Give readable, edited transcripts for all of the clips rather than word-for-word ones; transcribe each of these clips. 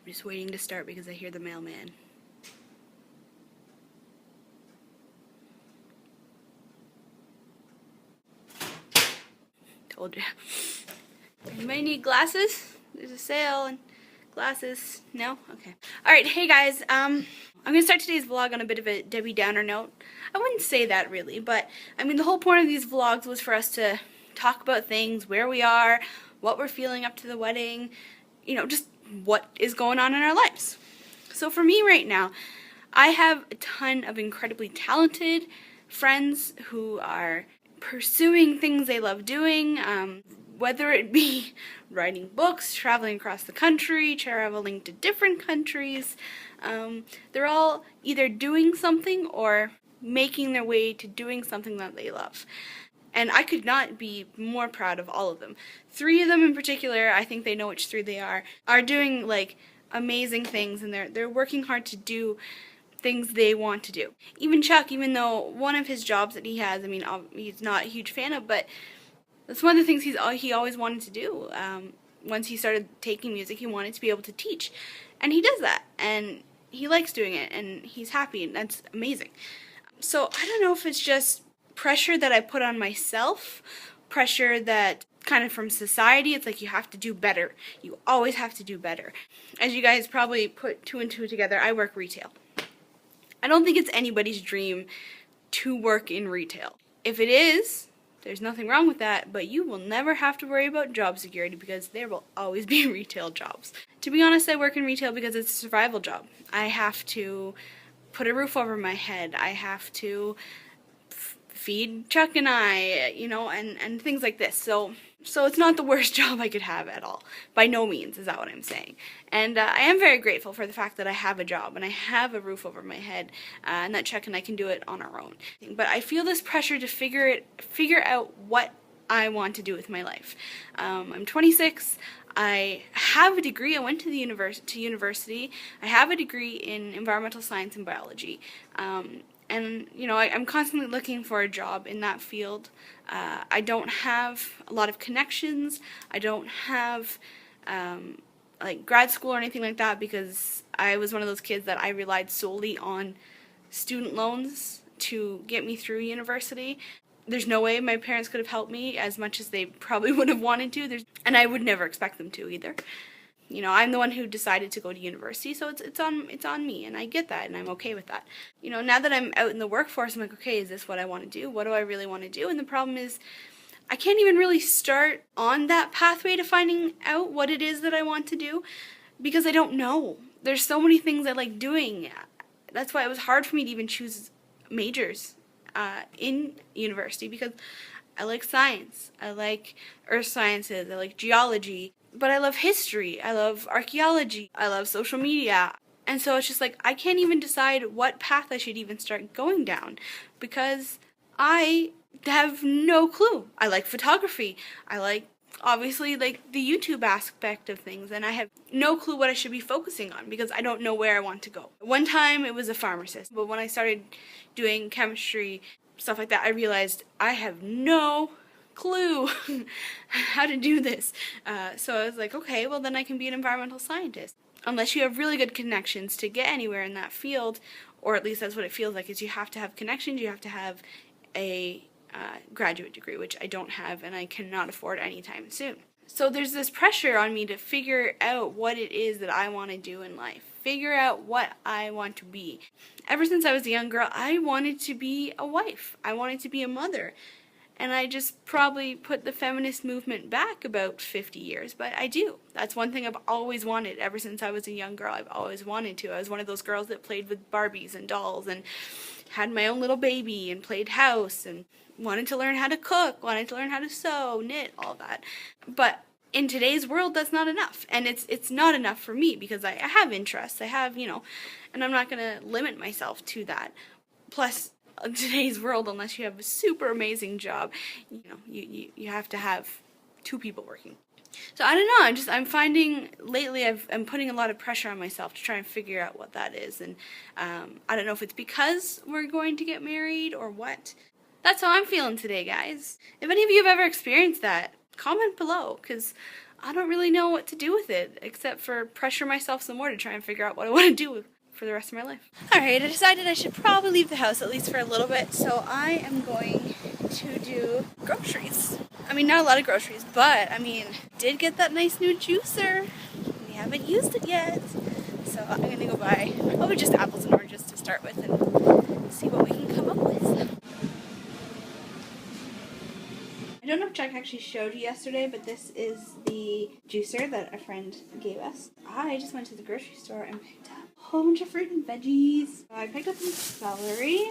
I'm just waiting to start because I hear the mailman. Told you. Anybody need glasses? There's a sale and glasses. No? Okay. Alright, hey guys, I'm gonna start today's vlog on a bit of a Debbie Downer note. I wouldn't say that really, but I mean the whole point of these vlogs was for us to talk about things, where we are, what we're feeling up to the wedding, you know, just what is going on in our lives. So for me right now, I have a ton of incredibly talented friends who are pursuing things they love doing, whether it be writing books, traveling across the country, traveling to different countries. They're all either doing something or making their way to doing something that they love. And I could not be more proud of all of them. 3 of them in particular, I think they know which 3 they are doing like amazing things, and they're working hard to do things they want to do. Even Chuck, even though one of his jobs that he has, I mean, he's not a huge fan of, but that's one of the things he always wanted to do. Once he started taking music, he wanted to be able to teach, and he does that, and he likes doing it, and he's happy, and that's amazing. So I don't know if it's just pressure that I put on myself, pressure that kind of from society. It's like you have to do better. You always have to do better. As you guys probably put 2 and 2 together, I work retail. I don't think it's anybody's dream to work in retail. If it is, there's nothing wrong with that, but you will never have to worry about job security because there will always be retail jobs. To be honest, I work in retail because it's a survival job. I have to put a roof over my head. I have to feed Chuck and I, you know, and things like this. So it's not the worst job I could have at all. By no means is that what I'm saying. And I am very grateful for the fact that I have a job and I have a roof over my head, and that Chuck and I can do it on our own. But I feel this pressure to figure out what I want to do with my life. I'm 26. I have a degree. I went to the university. I have a degree in environmental science and biology. And, you know, I'm constantly looking for a job in that field. I don't have a lot of connections. I don't have, like, grad school or anything like that because I was one of those kids that I relied solely on student loans to get me through university. There's no way my parents could have helped me as much as they probably would have wanted to. And I would never expect them to either. You know, I'm the one who decided to go to university, so it's on me, and I get that, and I'm okay with that. You know, now that I'm out in the workforce, I'm like, okay, is this what I want to do? What do I really want to do? And the problem is, I can't even really start on that pathway to finding out what it is that I want to do, because I don't know. There's so many things I like doing. That's why it was hard for me to even choose majors in university, because I like science, I like earth sciences, I like geology, but I love history, I love archaeology, I love social media. And so it's just like, I can't even decide what path I should even start going down because I have no clue. I like photography. I like, obviously, like the YouTube aspect of things, and I have no clue what I should be focusing on because I don't know where I want to go. One time it was a pharmacist, but when I started doing chemistry, stuff like that, I realized I have no clue how to do this. So I was like, okay, well then I can be an environmental scientist. Unless you have really good connections to get anywhere in that field, or at least that's what it feels like, is you have to have connections, you have to have a graduate degree, which I don't have and I cannot afford anytime soon. So there's this pressure on me to figure out what it is that I want to do in life. Figure out what I want to be. Ever since I was a young girl, I wanted to be a wife. I wanted to be a mother. And I just probably put the feminist movement back about 50 years, but I do. That's one thing I've always wanted ever since I was a young girl. I've always wanted to. I was one of those girls that played with Barbies and dolls and had my own little baby and played house and wanted to learn how to cook, wanted to learn how to sew, knit, all that. But in today's world, that's not enough. And it's not enough for me because I have interests. I have, you know, and I'm not going to limit myself to that. Plus, in today's world, unless you have a super amazing job, you know, you have to have 2 people working. So I don't know, I'm finding lately I'm putting a lot of pressure on myself to try and figure out what that is, and I don't know if it's because we're going to get married or what. That's how I'm feeling today, guys. If any of you have ever experienced that, comment below, because I don't really know what to do with it except for pressure myself some more to try and figure out what I want to do for the rest of my life. Alright, I decided I should probably leave the house at least for a little bit, so I am going to do groceries. I mean, not a lot of groceries, but I mean, did get that nice new juicer. We haven't used it yet, so I'm gonna go buy probably just apples and oranges to start with and see what we can come up with. I don't know if Chuck actually showed you yesterday, but this is the juicer that a friend gave us. I just went to the grocery store and picked up a whole bunch of fruit and veggies. I picked up some celery,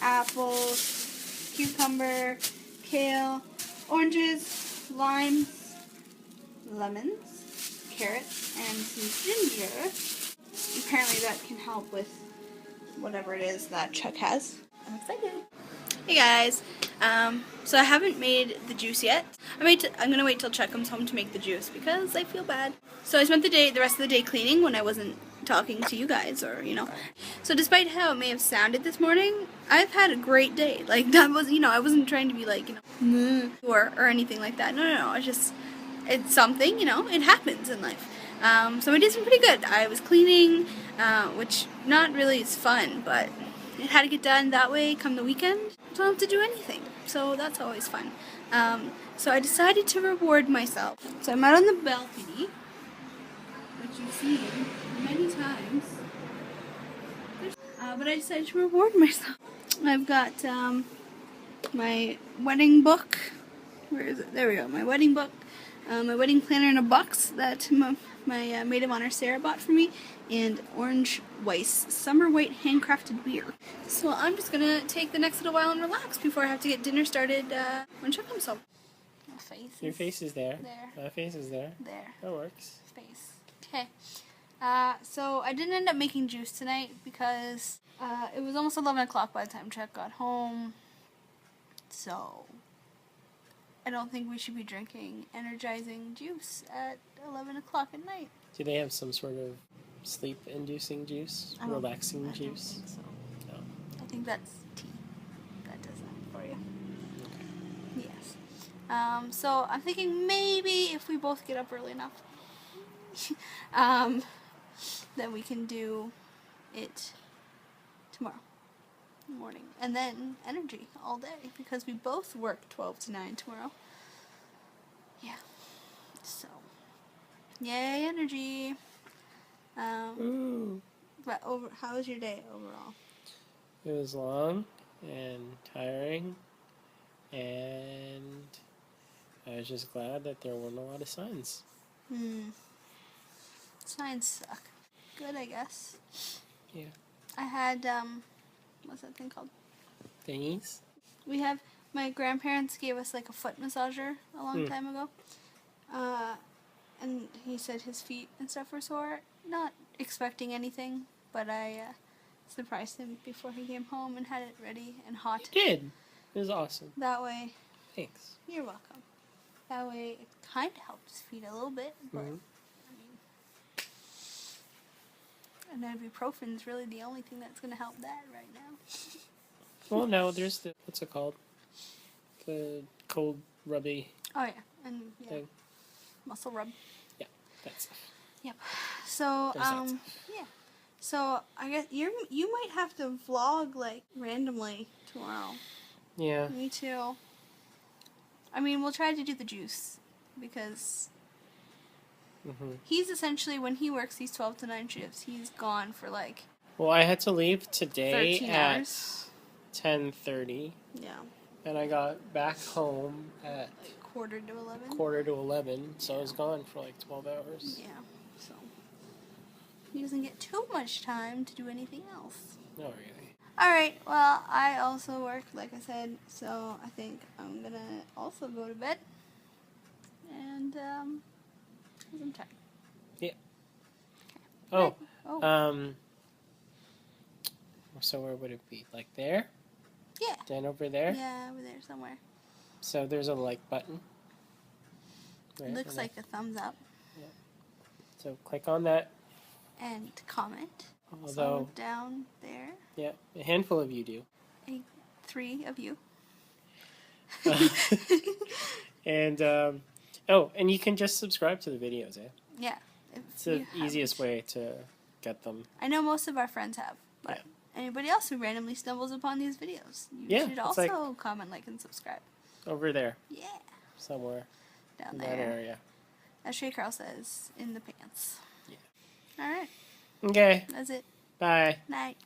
apples, cucumber, kale, oranges, limes, lemons, carrots, and some ginger. Apparently that can help with whatever it is that Chuck has. I'm excited. Hey guys, so I haven't made the juice yet. I'm gonna wait till Chuck comes home to make the juice because I feel bad. So I spent the rest of the day cleaning when I wasn't talking to you guys, or So despite how it may have sounded this morning, I've had a great day. Like that was, I wasn't trying to be like, or anything like that. No. It's something, it happens in life. So my day's been pretty good. I was cleaning, which not really is fun, but it had to get done that way come the weekend. I don't have to do anything, so that's always fun. So I decided to reward myself. So I'm out on the balcony, which you've seen many times, but I decided to reward myself. I've got my wedding book. Where is it? There we go. My wedding book. My wedding planner in a box that my maid of honor Sarah bought for me, and Orange Weiss Summer White handcrafted beer. So I'm just gonna take the next little while and relax before I have to get dinner started when Chuck comes home. My face. Your face is there. There. My face is there. There. That works. Face. Okay. So I didn't end up making juice tonight because it was almost 11 o'clock by the time Chuck got home. So I don't think we should be drinking energizing juice at 11 o'clock at night. Do they have some sort of sleep-inducing juice? Relaxing juice? I don't think so. No. I think that's tea. That does that for you. Okay. Yes. So I'm thinking maybe if we both get up early enough, then we can do it tomorrow morning, and then energy all day because we both work 12 to 9 tomorrow. Yeah. So, yay energy. Ooh. But how was your day overall? It was long and tiring, and I was just glad that there weren't a lot of signs. Signs suck. Good, I guess. Yeah. I had what's that thing called? Thingies? My grandparents gave us like a foot massager a long time ago. And he said his feet and stuff were sore. Not expecting anything, but I surprised him before he came home and had it ready and hot. You did. It was awesome. That way. Thanks. You're welcome. That way it kind of helped his feet a little bit, but and ibuprofen's really the only thing that's going to help that right now. Well, no, there's what's it called? The cold rubby Oh, yeah. And, thing. muscle rub. Yeah, that's it. Yep. So, yeah. So, I guess you might have to vlog, like, randomly tomorrow. Yeah. Me too. I mean, we'll try to do the juice, because he's essentially, when he works these 12 to 9 shifts, he's gone for, like, Well, I had to leave today 13 at hours. 10:30, Yeah. and I got back home at Like, quarter to 11. 10:45, so I was gone for like 12 hours. Yeah. So, he doesn't get too much time to do anything else. Not really. Alright, well, I also work, like I said, so I think I'm gonna also go to bed. And, because I'm tired. Yeah. Okay. Oh, so where would it be? Like there? Yeah. Then over there? Yeah, over there somewhere. So there's a like button. Right, Looks like a thumbs up. So click on that. And comment. Although, So down there. yeah, a handful of you do. 3 of you. And Oh, and you can just subscribe to the videos, eh? Yeah. If It's the you easiest haven't. way to get them. I know most of our friends have, but Yeah. anybody else who randomly stumbles upon these videos, you Yeah, should it's also like- comment, like, and subscribe. Over there, Yeah. somewhere Down in there. that area. As Shay Carl says, in the pants. Yeah. Alright, Okay, that's it. bye. Night.